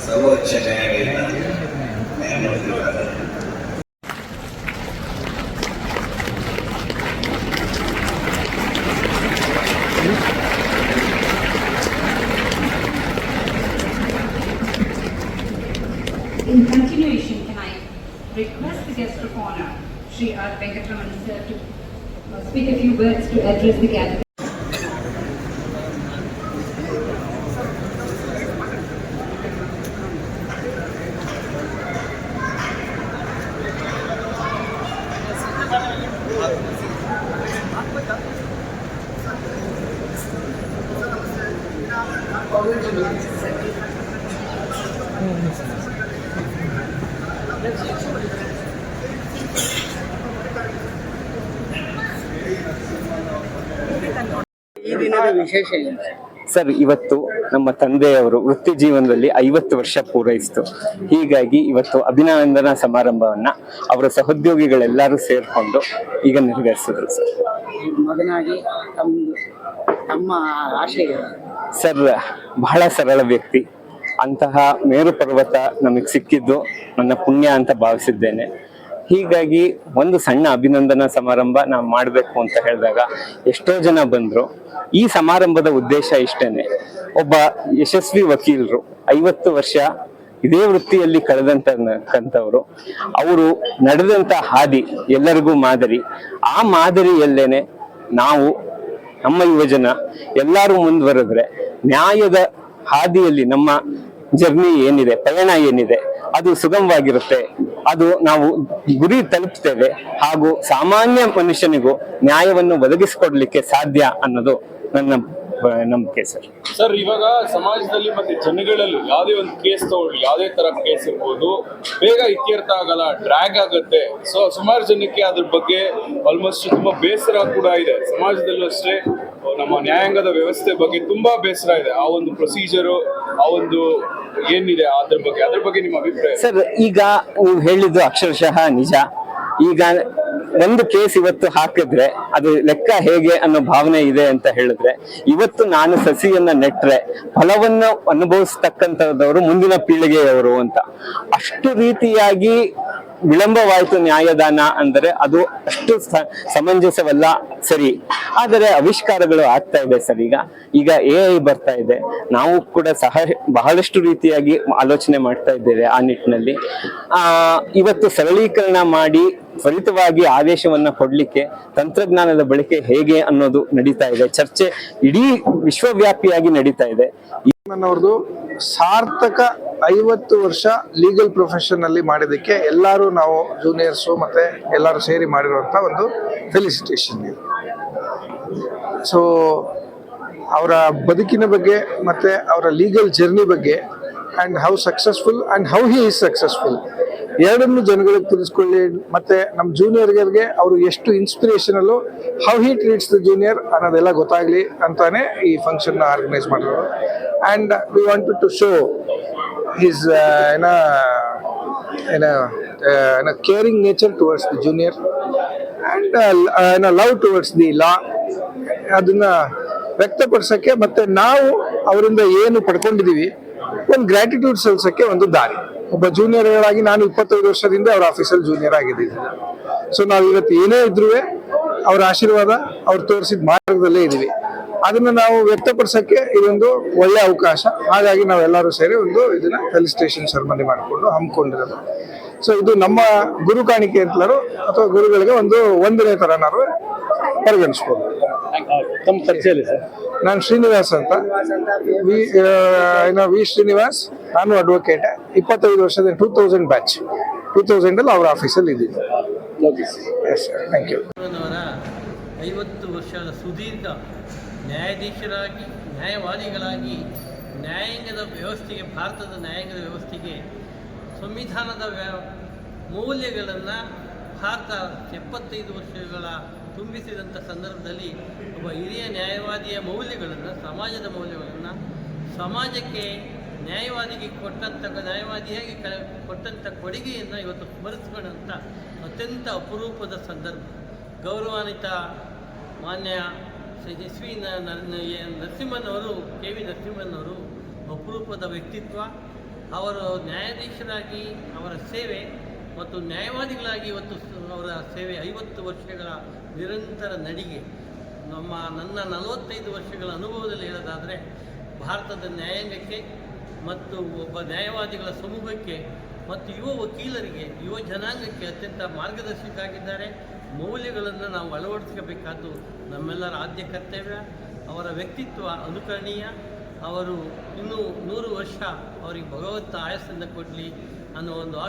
ಸರ್ವೋಚ್ಚ ನ್ಯಾಯಾಲಯದ ನ್ಯಾಯಮೂರ್ತಿಗಳಾದ In continuation, can I request the guest of honor, Sri R. Venkatraman sir, to speak a few words to address the gathering. ಈ ದಿನದ ವಿಶೇಷ ಏನು sir? ಇವತ್ತು ನಮ್ಮ ತಂದೆಯವರು ವೃತ್ತಿ ಜೀವನದಲ್ಲಿ 50 ವರ್ಷ ಪೂರೈಸಿತು. ಹೀಗಾಗಿ ಇವತ್ತು ಅಭಿನಂದನಾ ಸಮಾರಂಭವನ್ನ ಅವರ ಸಹೋದ್ಯೋಗಿಗಳೆಲ್ಲರೂ ಸೇರ್ಕೊಂಡು ಈಗ ನೆರವೇರಿಸಿದ್ರು ಸರ್. ಮಗನಾಗಿ ತಮ್ಮ ಆಶಯ ಸರ್, ಬಹಳ ಸರಳ ವ್ಯಕ್ತಿ. ಅಂತಹ ಮೇರು ಪರ್ವತ ನಮಗೆ ಸಿಕ್ಕಿದ್ದು ನನ್ನ ಪುಣ್ಯ ಅಂತ ಭಾವಿಸಿದ್ದೇನೆ. ಹೀಗಾಗಿ ಒಂದು ಸಣ್ಣ ಅಭಿನಂದನಾ ಸಮಾರಂಭ ನಾವು ಮಾಡಬೇಕು ಅಂತ ಹೇಳಿದಾಗ ಎಷ್ಟೋ ಜನ ಬಂದ್ರು. ಈ ಸಮಾರಂಭದ ಉದ್ದೇಶ ಇಷ್ಟೇನೆ, ಒಬ್ಬ ಯಶಸ್ವಿ ವಕೀಲರು 50 ವರ್ಷ ಇದೇ ವೃತ್ತಿಯಲ್ಲಿ ಕಳೆದಂತವರು, ಅವರು ನಡೆದಂತ ಹಾದಿ ಎಲ್ಲರಿಗೂ ಮಾದರಿ. ಆ ಮಾದರಿಯಲ್ಲೇನೆ ನಾವು ನಮ್ಮ ಯುವಜನ ಎಲ್ಲರೂ ಮುಂದುವರೆದ್ರೆ ನ್ಯಾಯದ ಹಾದಿಯಲ್ಲಿ ನಮ್ಮ ಜರ್ನಿ ಏನಿದೆ, ಪಯಣ ಏನಿದೆ, ಅದು ಸುಗಮವಾಗಿರುತ್ತೆ. ಅದು ನಾವು ಗುರಿ ತಲುಪ್ತೇವೆ ಹಾಗೂ ಸಾಮಾನ್ಯ ಮನುಷ್ಯನಿಗೂ ನ್ಯಾಯವನ್ನು ಒದಗಿಸಿಕೊಡ್ಲಿಕ್ಕೆ ಸಾಧ್ಯ ಅನ್ನೋದು ನನ್ನ ನಂಬಿಕೆ ಸರ್. ಸರ್, ಇವಾಗ ಸಮಾಜದಲ್ಲಿ ಮತ್ತೆ ಜನಗಳಲ್ಲಿ ಯಾವುದೇ ಒಂದು ಕೇಸ್ ತಗೊಳ್ಳಿ, ಯಾವುದೇ ತರ ಕೇಸ್ ಇರ್ಬೋದು, ಬೇಗ ಇತ್ಯರ್ಥ ಆಗಲ್ಲ, ಡ್ರ್ಯಾಗ್ ಆಗುತ್ತೆ. ಸೊ ಸುಮಾರು ಜನಕ್ಕೆ ಅದ್ರ ಬಗ್ಗೆ ಆಲ್ಮೋಸ್ಟ್ ತುಂಬಾ ಬೇಸರ ಕೂಡ ಇದೆ. ಸಮಾಜದಲ್ಲೂ ಅಷ್ಟೇ ನಮ್ಮ ನ್ಯಾಯಾಂಗದ ವ್ಯವಸ್ಥೆ ಬಗ್ಗೆ ತುಂಬಾ ಬೇಸರ ಇದೆ. ಆ ಒಂದು ಪ್ರೊಸೀಜರು, ಆ ಒಂದು ಏನಿದೆ ಅದ್ರ ಬಗ್ಗೆ ನಿಮ್ಮ ಅಭಿಪ್ರಾಯ? ಸರ್, ಈಗ ನೀವು ಹೇಳಿದ್ದು ಅಕ್ಷರಶಃ ನಿಜ. ಈಗ ಒಂದು ಕೇಸ್ ಇವತ್ತು ಹಾಕಿದ್ರೆ ಅದು ಲೆಕ್ಕ ಹೇಗೆ ಅನ್ನೋ ಭಾವನೆ ಇದೆ ಅಂತ ಹೇಳಿದ್ರೆ, ಇವತ್ತು ನಾನು ಸಸಿಯನ್ನ ನೆಟ್ರೆ ಫಲವನ್ನು ಅನುಭವಿಸ್ತಕ್ಕಂಥದ್ದವರು ಮುಂದಿನ ಪೀಳಿಗೆಯವರು ಅಂತ. ಅಷ್ಟು ರೀತಿಯಾಗಿ ವಿಳಂಬವಾಯಿತು ನ್ಯಾಯದಾನ ಅಂದರೆ ಅದು ಅಷ್ಟು ಸಮಂಜಸವಲ್ಲ. ಸರಿ, ಆದರೆ ಆವಿಷ್ಕಾರಗಳು ಆಗ್ತಾ ಇದೆ ಸರ್. ಈಗ AI ಬರ್ತಾ ಇದೆ. ನಾವು ಕೂಡ ಬಹಳಷ್ಟು ರೀತಿಯಾಗಿ ಆಲೋಚನೆ ಮಾಡ್ತಾ ಇದ್ದೇವೆ ಆ ನಿಟ್ಟಿನಲ್ಲಿ. ಇವತ್ತು ಸರಳೀಕರಣ ಮಾಡಿ ತ್ವರಿತವಾಗಿ ಆದೇಶವನ್ನ ಕೊಡ್ಲಿಕ್ಕೆ ತಂತ್ರಜ್ಞಾನದ ಬಳಕೆ ಹೇಗೆ ಅನ್ನೋದು ನಡೀತಾ ಇದೆ. ಚರ್ಚೆ ಇಡೀ ವಿಶ್ವವ್ಯಾಪಿಯಾಗಿ ನಡೀತಾ ಇದೆ. ನನ್ನವ್ರದ್ದು ಸಾರ್ಥಕ 50 ವರ್ಷ ಲೀಗಲ್ ಪ್ರೊಫೆಷನ್ ಅಲ್ಲಿ ಮಾಡಿದಕ್ಕೆ ಎಲ್ಲರೂ ನಾವು ಜೂನಿಯರ್ಸು ಮತ್ತೆ ಎಲ್ಲರೂ ಸೇರಿ ಮಾಡಿರುವಂತ ಒಂದು ಫೆಲಿಸಿಟೇಷನ್ ಇದೆ. ಸೊ ಅವರ ಬದುಕಿನ ಬಗ್ಗೆ ಮತ್ತೆ ಅವರ ಲೀಗಲ್ ಜರ್ನಿ ಬಗ್ಗೆ and how successful and how he is successful ಎರಡನ್ನು ಜನಗಳಿಗೆ ತಿಳಿಸ್ಕೊಳ್ಳಿ. ಮತ್ತೆ ನಮ್ಮ ಜೂನಿಯರ್ಗೆ ಅವರು ಎಷ್ಟು ಇನ್ಸ್ಪಿರೇಷನಲ್ಲು, how he treats the junior ಅನ್ನೋದೆಲ್ಲ ಗೊತ್ತಾಗ್ಲಿ ಅಂತಾನೆ ಈ ಫಂಕ್ಷನ್ ಆರ್ಗನೈಸ್ ಮಾಡಿರೋದು. And we wanted to show his caring nature towards the junior and love towards the law. ಅದನ್ನ ವ್ಯಕ್ತಪಡಿಸಕ್ಕೆ ಮತ್ತೆ ನಾವು ಅವರಿಂದ ಏನು ಪಡ್ಕೊಂಡಿದೀವಿ ಒಂದು ಗ್ರಾಟಿಟ್ಯೂಡ್ ಸಲ್ಲಿಸಕ್ಕೆ ಒಂದು ದಾರಿ. ಒಬ್ಬ ಜೂನಿಯರ್ಗಳಾಗಿ ನಾನು 25 ವರ್ಷದಿಂದ ಅವ್ರ ಆಫೀಸಲ್ಲಿ ಜೂನಿಯರ್ ಆಗಿದ್ದೀನಿ. ಸೊ ನಾವು ಇವತ್ತು ಏನೇ ಇದ್ರೂ ಅವ್ರ ಆಶೀರ್ವಾದ, ಅವ್ರು ತೋರಿಸಿದ ಮಾರ್ಗದಲ್ಲೇ ಇದೀವಿ. ಅದನ್ನ ನಾವು ವ್ಯಕ್ತಪಡಿಸಕ್ಕೆ ಇದೊಂದು ಒಳ್ಳೆ ಅವಕಾಶ. ಹಾಗಾಗಿ ನಾವೆಲ್ಲರೂ ಸೇರಿ ಒಂದು ಇದನ್ನ ಫೆಲಿಸಿಟೇಷನ್ ಸೆರೆಮನಿ ಮಾಡಿಕೊಂಡು ಹಮ್ಮಿಕೊಂಡಿರೋದು. ಸೊ ಇದು ನಮ್ಮ ಗುರು ಕಾಣಿಕೆ ಅಂತಲೂ ಅಥವಾ ಗುರುಗಳಿಗೆ ಒಂದು ಒಂದನೇ ತರ ನಾವು ಪರಿಗಣಿಸ್ಬೋದು. ತಮ್ಮ ಪರಿಚಯ ಸರ್? ನಾನು ಶ್ರೀನಿವಾಸ್ ಅಂತ, ವಿ ಶ್ರೀನಿವಾಸ್. ನಾನು ಅಡ್ವೊಕೇಟ್. 25 ವರ್ಷದ 2000 ಬ್ಯಾಚ್. 2000 ಅವ್ರ ಆಫೀಸಲ್ಲಿ ಇದ್ದೀನಿ. Yes sir, thank you. 50 ವರ್ಷದ ಸುದೀರ್ಘ ನ್ಯಾಯಾಧೀಶರಾಗಿ, ನ್ಯಾಯವಾದಿಗಳಾಗಿ ನ್ಯಾಯಾಂಗದ ವ್ಯವಸ್ಥೆಗೆ, ಭಾರತದ ನ್ಯಾಯಾಂಗದ ವ್ಯವಸ್ಥೆಗೆ ಸಂವಿಧಾನದ ಮೌಲ್ಯಗಳನ್ನು ಭಾರತ 75 ವರ್ಷಗಳ ತುಂಬಿಸಿದಂಥ ಸಂದರ್ಭದಲ್ಲಿ ಒಬ್ಬ ಹಿರಿಯ ನ್ಯಾಯವಾದಿಯ ಮೌಲ್ಯಗಳನ್ನು, ಸಮಾಜದ ಮೌಲ್ಯಗಳನ್ನು, ಸಮಾಜಕ್ಕೆ ನ್ಯಾಯವಾದಿಯಾಗಿ ಕೊಟ್ಟಂಥ ಕೊಡುಗೆಯನ್ನು ಇವತ್ತು ಸ್ಮರಿಸಿಕೊಂಡಂಥ ಅತ್ಯಂತ ಅಪರೂಪದ ಸಂದರ್ಭ. ಗೌರವಾನ್ವಿತ ಮಾನ್ಯ ಶ್ರೀ SV ನರಸಿಂಹನ್ ಅವರು, KV ನರಸಿಂಹನ್ ಅವರು ಅಪರೂಪದ ವ್ಯಕ್ತಿತ್ವ. ಅವರು ನ್ಯಾಯಾಧೀಶರಾಗಿ ಅವರ ಸೇವೆ ಮತ್ತು ನ್ಯಾಯವಾದಿಗಳಾಗಿ ಇವತ್ತು ಅವರ ಸೇವೆ 50 ವರ್ಷಗಳ ನಿರಂತರ ನಡಿಗೆ. ನನ್ನ 45 ವರ್ಷಗಳ ಅನುಭವದಲ್ಲಿ ಹೇಳೋದಾದರೆ ಭಾರತದ ನ್ಯಾಯಾಂಗಕ್ಕೆ ಮತ್ತು ಒಬ್ಬ ನ್ಯಾಯವಾದಿಗಳ ಸಮೂಹಕ್ಕೆ ಮತ್ತು ಯುವ ವಕೀಲರಿಗೆ, ಯುವ ಜನಾಂಗಕ್ಕೆ ಅತ್ಯಂತ ಮಾರ್ಗದರ್ಶಕ ಆಗಿದ್ದಾರೆ. ಮೌಲ್ಯಗಳನ್ನು ನಾವು ಅಳವಡಿಸಬೇಕಾದ್ದು ನಮ್ಮೆಲ್ಲರ ಆದ್ಯ ಕರ್ತವ್ಯ. ಅವರ ವ್ಯಕ್ತಿತ್ವ ಅನುಕರಣೀಯ. ಅವರು ಇನ್ನೂ 100 ವರ್ಷ ಅವರಿಗೆ ಭಗವಂತ ಆಯಸ್ಸನ್ನು ಕೊಡಲಿ ಅನ್ನೋ ಒಂದು ಆಶೆ